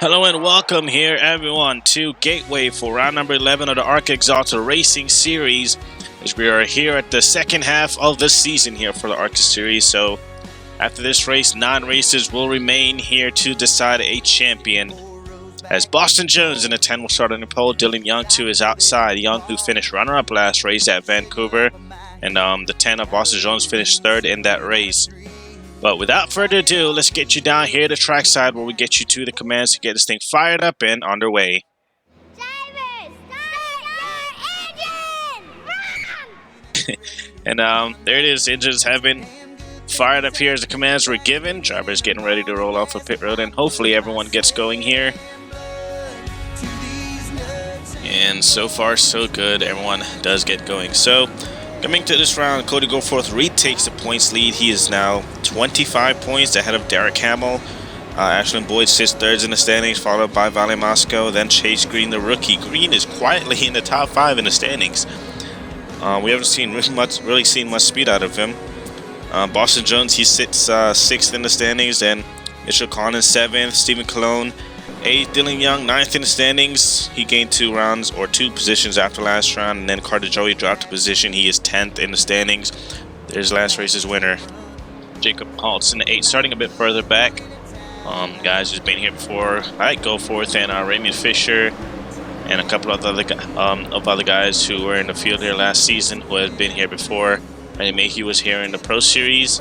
Hello and welcome here, everyone, to Gateway for round number 11 of the ARCA Axalta Racing Series, as we are here at the second half of the season here for the ARCA Series. So after this race, 9 races will remain here to decide a champion, as Boston Jones in the 10 will start on the pole. Dylan Young to his outside. Young, who finished runner-up last race at Vancouver, and the 10 of Boston Jones finished third in that race. But without further ado, let's get you down here to trackside where we get you to the commands to get this thing fired up and underway. Drivers, start your engine! And there it is. Engines have been fired up here as the commands were given. Drivers getting ready to roll off of pit road, and hopefully everyone gets going here. And so far, so good. Everyone does get going. So coming to this round, Cody Goforth retakes the points lead. He is now 25 points ahead of Derek Hamill. Ashlyn Boyd sits third in the standings, followed by Vale Moscow, then Chase Green, the rookie. Green is quietly in the top 5 in the standings. We haven't seen really seen much speed out of him. Boston Jones, he sits 6th in the standings, then Mitchell Collins 7th, Stephen Colon 8th, Dylan Young 9th in the standings. He gained 2 positions after last round, and then Carter Joey dropped a position. He is 10th in the standings. There's last race's winner, Jacob Haltz in the 8th, starting a bit further back. Guys who's been here before, like Goforth and Raymond Fisher, and a couple of other guys who were in the field here last season who had been here before. Randy Mayhew was here in the Pro Series.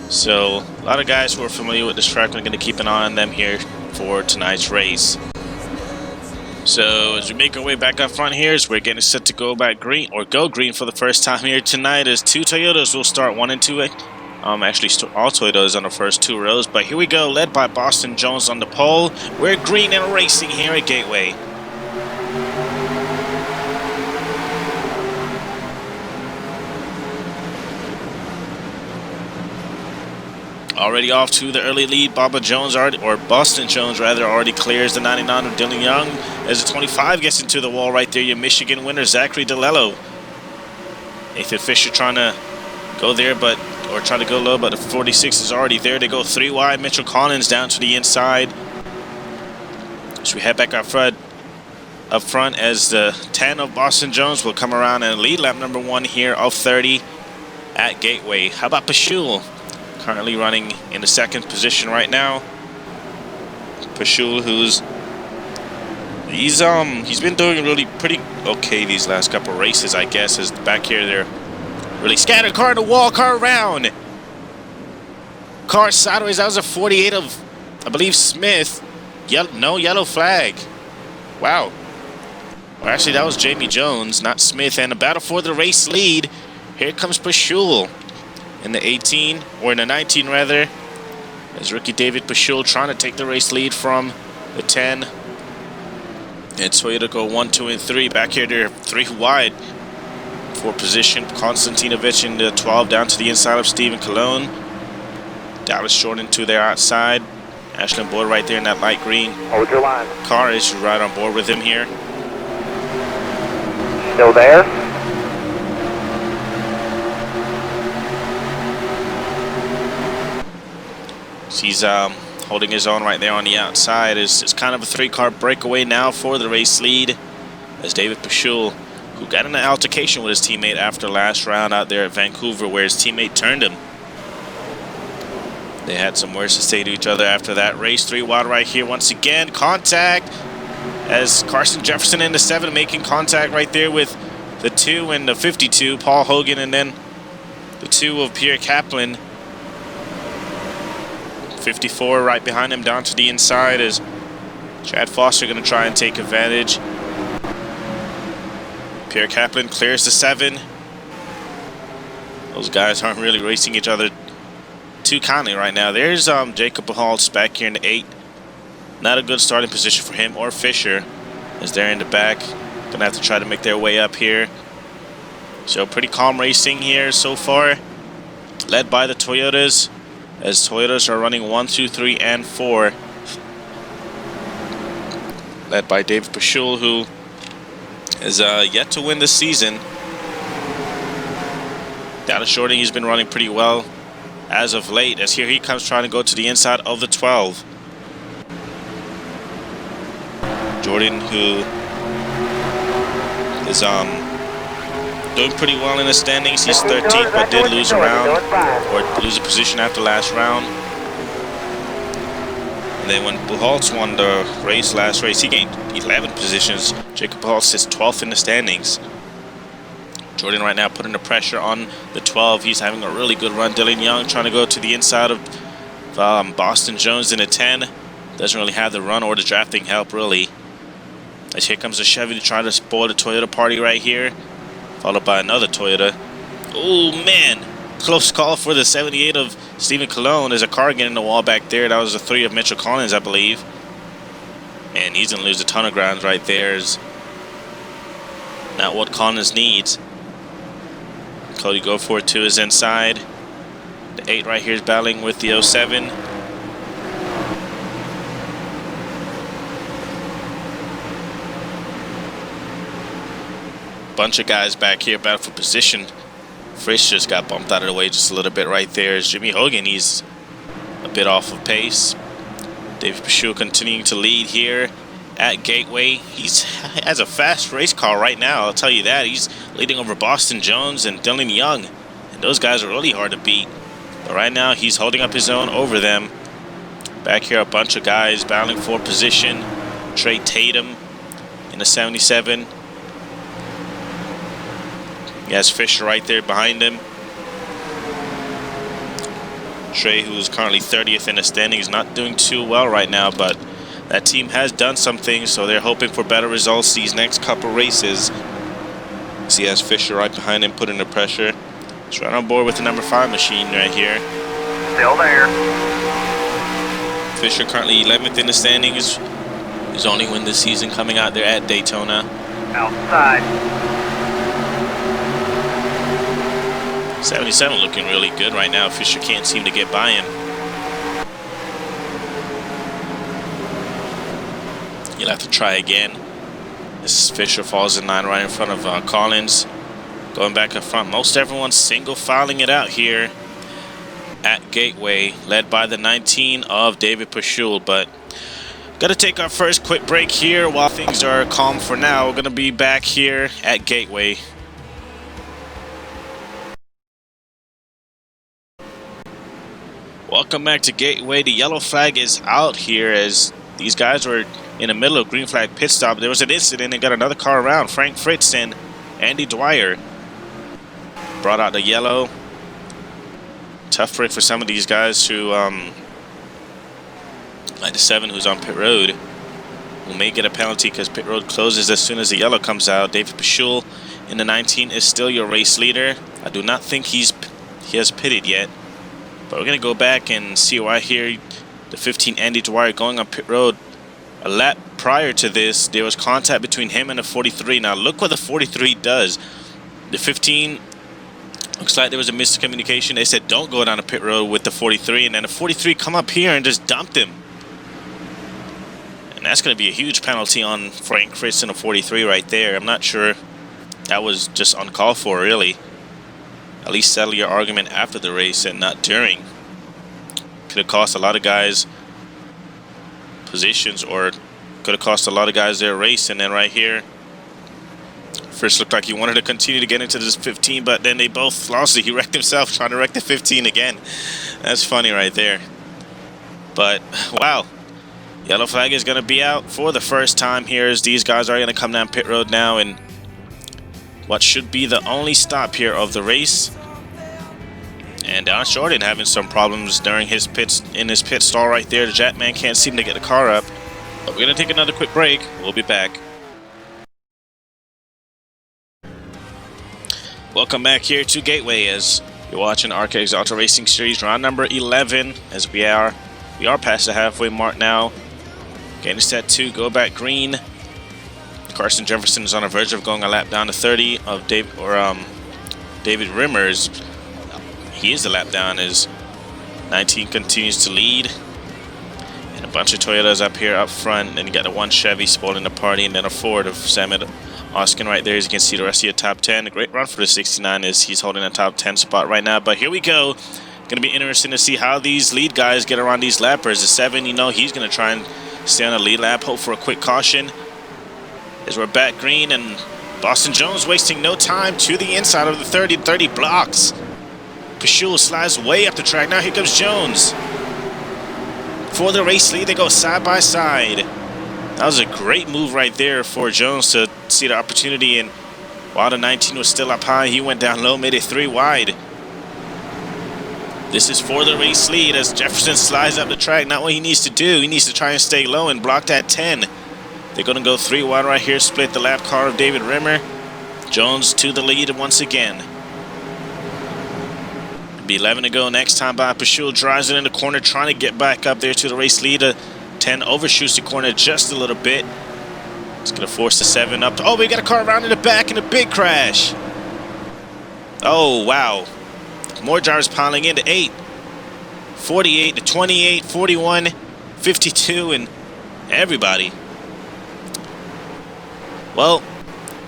So a lot of guys who are familiar with this track. I'm going to keep an eye on them here for tonight's race. So as we make our way back up front here, as we're getting set to go green for the first time here tonight, as 2 Toyotas will start 1 and 2. Actually all Toyotas on the first 2 rows, but here we go, led by Boston Jones on the pole. We're green and racing here at Gateway. Already off to the early lead. Boston Jones already clears the 99 of Dylan Young, as the 25 gets into the wall right there. Your Michigan winner, Zachary DeLello. Nathan Fisher trying to go there, trying to go low, but the 46 is already there. They go 3 wide. Mitchell Collins down to the inside. So we head back up front as the 10 of Boston Jones will come around and lead lap number 1 here of 30 at Gateway. How about Pashul? Currently running in the 2nd position right now. Pashul, he's been doing really pretty okay these last couple races, I guess. As back here they're really scattered. Car in the wall, car around. Car sideways. That was a 48 of, I believe, Smith. No yellow flag. Wow. Well, actually, that was Jamie Jones, not Smith. And a battle for the race lead. Here comes Pashul in the 18, or in the 19 rather, as rookie David Pashul trying to take the race lead from the 10. And Toyota go 1, 2, and 3. Back here they're 3 wide for position. Konstantinovich in the 12 down to the inside of Stephen Colon. Dallas Jordan to their outside. Ashlyn Boyd right there in that light green. Hold your line. Car is right on board with him here. Still there? He's holding his own right there on the outside. It's kind of a 3-car breakaway now for the race lead, as David Pashul, who got in an altercation with his teammate after last round out there at Vancouver, where his teammate turned him. They had some words to say to each other after that race. 3 wide right here once again. Contact, as Carson Jefferson in the 7 making contact right there with the 2 and the 52, Paul Hogan, and then the 2 of Pierre Kaplan. 54 right behind him down to the inside, as Chad Foster going to try and take advantage. Pierre Kaplan clears the 7. Those guys aren't really racing each other too kindly right now. There's Jacob Haltz back here in the 8. Not a good starting position for him or Fisher, as they're in the back. Gonna have to try to make their way up here. So pretty calm racing here so far, led by the Toyotas, as Toyotas are running 1, 2, 3, and 4. Led by David Pashul, who is yet to win this season. Dallas Jordan, he's been running pretty well as of late, as here he comes trying to go to the inside of the 12. Jordan, who is doing pretty well in the standings. He's 13th, but did lose a round, or lose a position after last round. And then when Buchholz won the race, last race, he gained 11 positions. Jacob Buchholz is 12th in the standings. Jordan right now putting the pressure on the 12. He's having a really good run. Dylan Young trying to go to the inside of Boston Jones in a 10. Doesn't really have the run or the drafting help, really. As here comes a Chevy to try to spoil the Toyota party right here. Followed by another Toyota. Oh, man. Close call for the 78 of Stephen Cologne. There's a car getting in the wall back there. That was the 3 of Mitchell Collins, I believe. And he's going to lose a ton of ground right there. Is not what Collins needs. Cody Goforth 2 is inside. The 8 right here is battling with the 07. Bunch of guys back here battle for position. Frisch just got bumped out of the way just a little bit right there. As Jimmy Hogan, he's a bit off of pace. David Pashul continuing to lead here at Gateway. He has a fast race car right now, I'll tell you that. He's leading over Boston Jones and Dylan Young. And those guys are really hard to beat. But right now, he's holding up his own over them. Back here, a bunch of guys battling for position. Trey Tatum in the 77. He has Fisher right there behind him. Trey, who is currently 30th in the standings, not doing too well right now, but that team has done some things, so they're hoping for better results these next couple races. So he has Fisher right behind him, putting the pressure. He's right on board with the number 5 machine right here. Still there. Fisher currently 11th in the standings. His only win this season coming out there at Daytona. Outside. 77 looking really good right now. Fisher can't seem to get by him. You'll have to try again. This Fisher falls in line right in front of Collins. Going back up front. Most everyone's single filing it out here at Gateway, led by the 19 of David Pashul. But gotta take our first quick break here while things are calm for now. We're gonna be back here at Gateway. Welcome back to Gateway. The yellow flag is out here as these guys were in the middle of green flag pit stop. There was an incident and got another car around. Frank Fritz and Andy Dwyer brought out the yellow. Tough break for some of these guys who, like the 7 who's on pit road, who may get a penalty because pit road closes as soon as the yellow comes out. David Pashul in the 19 is still your race leader. I do not think he has pitted yet. But we're going to go back and see why here the 15 Andy Dwyer going on pit road. A lap prior to this, there was contact between him and the 43. Now look what the 43 does. The 15, looks like there was a miscommunication. They said don't go down the pit road with the 43. And then the 43 come up here and just dumped him. And that's going to be a huge penalty on Frank Fritz and the 43 right there. I'm not sure that was just uncalled for, really. At least settle your argument after the race and not during. Could have cost a lot of guys positions, or could have cost a lot of guys their race. And then right here, first looked like he wanted to continue to get into this 15, but then they both lost it. He wrecked himself trying to wreck the 15 again. That's funny right there. But wow, yellow flag is going to be out for the first time here as these guys are going to come down pit road now and what should be the only stop here of the race. And Don Jordan having some problems during his pits, in his pit stall right there. The Jackman can't seem to get the car up. But we're going to take another quick break. We'll be back. Welcome back here to Gateway as you're watching ARCA Axalta Racing Series round number 11 as we are past the halfway mark now. Getting set to go back green. Carson Jefferson is on the verge of going a lap down to 30 of David Rimmers. He is the lap down as 19 continues to lead. And a bunch of Toyotas up here up front. And you got the 1 Chevy spoiling the party, and then a Ford of Samet Oskin right there. As you can see the rest of your top 10. A great run for the 69 as he's holding a top 10 spot right now. But here we go. Going to be interesting to see how these lead guys get around these lappers. The 7, you know, he's going to try and stay on the lead lap, hope for a quick caution. as we're back green, and Boston Jones wasting no time to the inside of the 30. 30 blocks. Pashul slides way up the track. Now here comes Jones. For the race lead, they go side by side. That was a great move right there for Jones to see the opportunity, and while the 19 was still up high, he went down low, made it 3 wide. This is for the race lead as Jefferson slides up the track. Not what he needs to do. He needs to try and stay low and block that 10. They're going to go 3 wide right here, split the lap car of David Rimmer. Jones to the lead once again. Be 11 to go next time by. Pashul drives it in the corner, trying to get back up there to the race lead. 10 overshoots the corner just a little bit. It's going to force the 7 up. Oh, we got a car around in the back and a big crash. Oh, wow. More drivers piling into 8. 48 to 28, 41, 52, and everybody. Well,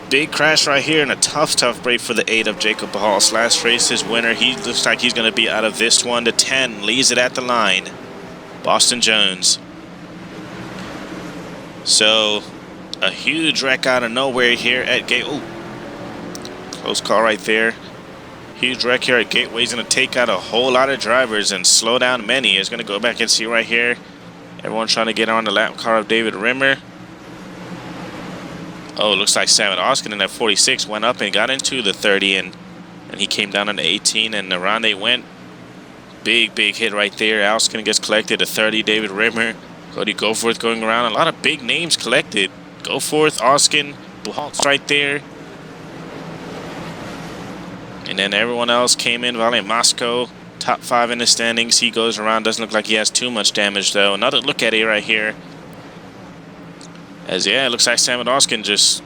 big crash right here and a tough break for the 8 of 𝙉𝙊𝙍𝙇𝘼. Last race, his winner. He looks like he's going to be out of this one. The 10 leaves it at the line. Boston Jones. So, a huge wreck out of nowhere here at Gateway. Close call right there. Huge wreck here at Gateway. He's going to take out a whole lot of drivers and slow down many. He's going to go back and see right here. Everyone trying to get on the lap car of David Rimmer. Oh, looks like Sam Oskin in that 46 went up and got into the 30, and he came down on the 18, and around they went. Big hit right there. Oskin gets collected. A 30, David Rimmer. Cody Goforth going around. A lot of big names collected. Goforth, Oskin, Buchholz right there. And then everyone else came in. Valiant Moscow, top 5 in the standings. He goes around. Doesn't look like he has too much damage, though. Another look at it right here. As, yeah, it looks like Sam Oskin just...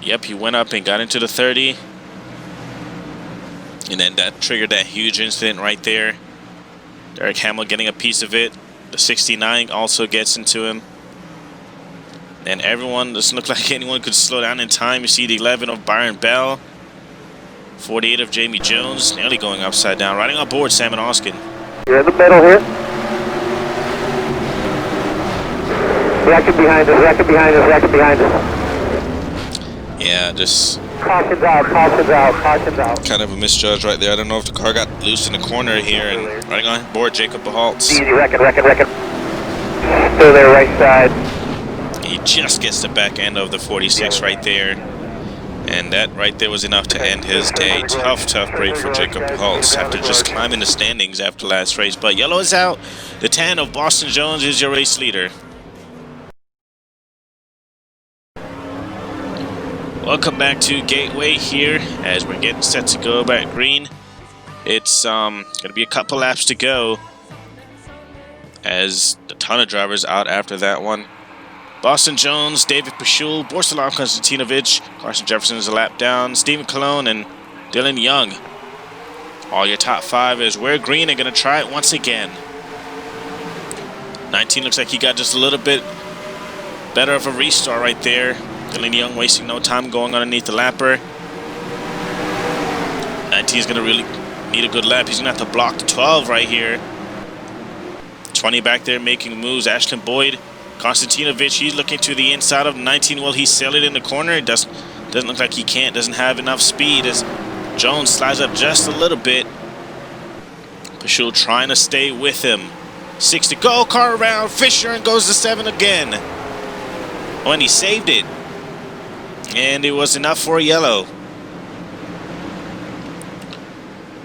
Yep, he went up and got into the 30. And then that triggered that huge incident right there. Derek Hamill getting a piece of it. The 69 also gets into him. And everyone, doesn't look like anyone could slow down in time. You see the 11 of Byron Bell. 48 of Jamie Jones, nearly going upside down. Riding on board, Sam Oskin. You're in the middle here. Racket behind us, racket behind us, racket behind us. Yeah, just... Caution's out, caution's out, caution's out. Kind of a misjudge right there. I don't know if the car got loose in the corner here. And riding on board, Jacob Buchholz. Easy, racket. Still there, right side. He just gets the back end of the 46 right there. And that right there was enough to end his day. Tough break for Jacob Buchholz after just climbing the standings after last race. But yellow is out. The 10 of Boston Jones is your race leader. Welcome back to Gateway here as we're getting set to go back green. It's going to be a couple laps to go as a ton of drivers out after that one. Boston Jones, David Pashul, Borsalov Konstantinovic, Carson Jefferson is a lap down, Stephen Colon, and Dylan Young. All your top 5 is we're green and going to try it once again. 19 looks like he got just a little bit better of a restart right there. Dylan Young wasting no time going underneath the lapper. 19 is going to really need a good lap. He's going to have to block the 12 right here. 20 back there making moves. Ashlyn Boyd, Konstantinovic, he's looking to the inside of 19. Will he sell it in the corner? It doesn't look like he can't. Doesn't have enough speed as Jones slides up just a little bit. Pashul trying to stay with him. 6 to go. Car around. Fisher and goes to 7 again. Oh, and he saved it. And it was enough for a yellow.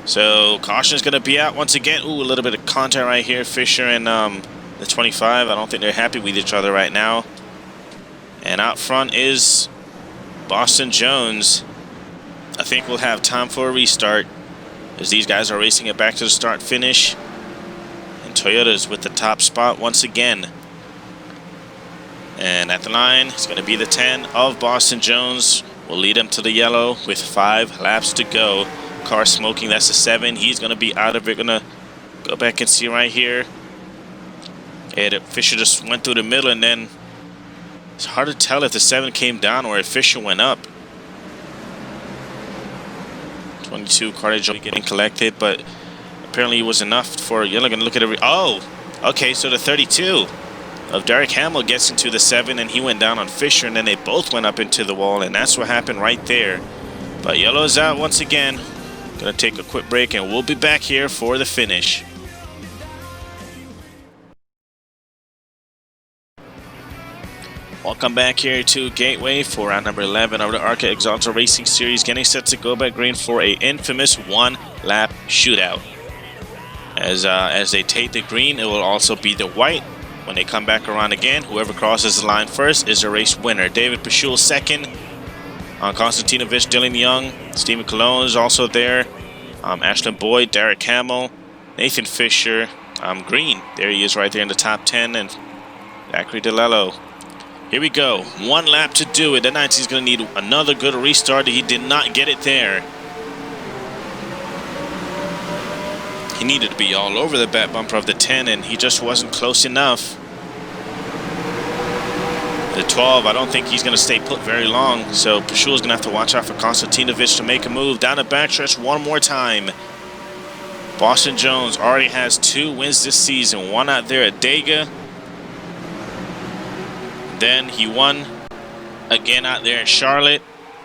So caution is going to be out once again. Ooh, a little bit of contact right here. Fisher and the 25. I don't think they're happy with each other right now. And out front is Boston Jones. I think we'll have time for a restart as these guys are racing it back to the start finish. And Toyota's with the top spot once again. And at the line, it's going to be the 10 of Boston Jones. Will lead him to the yellow with 5 laps to go. Car smoking, that's the 7. He's going to be out of it. Going to go back and see right here. And Fisher just went through the middle, and then it's hard to tell if the 7 came down or if Fisher went up. 22, Carter getting collected, but apparently it was enough for yellow. Going to look at every... Oh, okay, so the 32 of Derek Hamill gets into the 7, and he went down on Fisher, and then they both went up into the wall, and that's what happened right there. But yellow is out once again. Gonna take a quick break, and we'll be back here for the finish. Welcome back here to Gateway for round number 11 of the ARCA Axalta Racing Series, getting set to go back green for a infamous one-lap shootout. As they take the green, it will also be the white. When they come back around again, whoever crosses the line first is the race winner. David Pashul second, Konstantinovich, Dylan Young, Stephen Cologne is also there, Ashlyn Boyd, Derek Hamill, Nathan Fisher, green. There he is right there in the top 10, and Zachary DeLello. Here we go. One lap to do it. The 19 is going to need another good restart. He did not get it there. He needed to be all over the back bumper of the 10, and he just wasn't close enough. The 12, I don't think he's going to stay put very long, so Pashul's going to have to watch out for Konstantinovich to make a move. Down the backstretch one more time. Boston Jones already has 2 wins this season. One out there at Dega. Then he won again out there in Charlotte,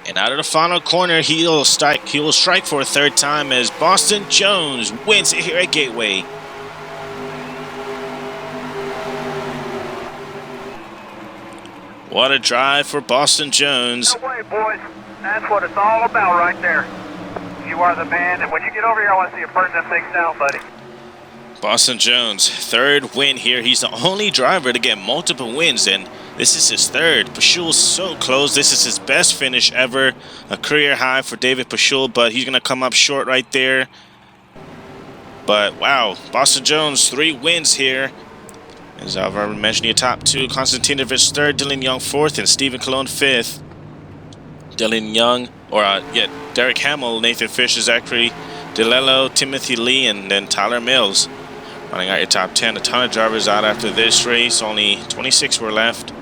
and out of the final corner he will strike for a 3rd time as Boston Jones wins it here at Gateway. What a drive for Boston Jones. No way, boys. That's what it's all about right there. You are the man, and when you get over here I want to see you burn them things down, buddy. Boston Jones, 3rd win here. He's the only driver to get multiple wins, and this is his 3rd. Pashul's so close. This is his best finish ever. A career high for David Pashul, but he's going to come up short right there. But wow, Boston Jones, 3 wins here. As I've already mentioned, your top 2. Konstantinovich 3rd, Dylan Young 4th, and Stephen Cologne 5th. Dylan Young, Derek Hamill, Nathan Fisher, Zachary DeLello, Timothy Lee, and then Tyler Mills. Running out your top 10. A ton of drivers out after this race. Only 26 were left.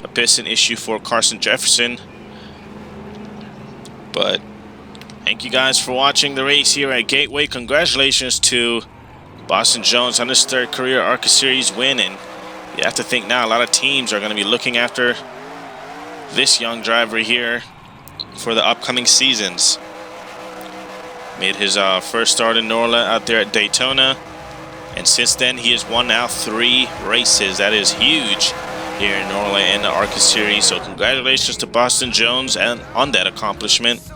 A piston issue for Carson Jefferson. But thank you guys for watching the race here at Gateway. Congratulations to Boston Jones on his 3rd career ARCA Series win. And you have to think now a lot of teams are going to be looking after this young driver here for the upcoming seasons. Made his first start in NORLA out there at Daytona. And since then, he has won now 3 races. That is huge here in NORLA and the ARCA Series. So congratulations to Boston Jones and on that accomplishment.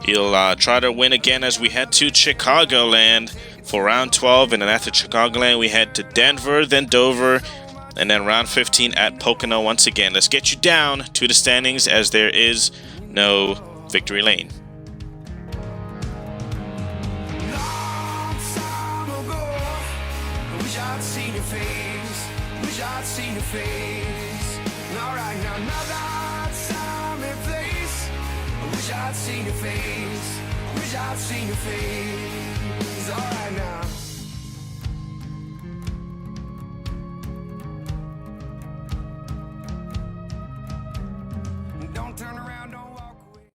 He'll try to win again as we head to Chicagoland for round 12. And then after Chicagoland, we head to Denver, then Dover, and then round 15 at Pocono once again. Let's get you down to the standings as there is no victory lane. I'd seen your face. All right, now another time and place. I wish I'd seen your face. I wish I'd seen your face. All right now.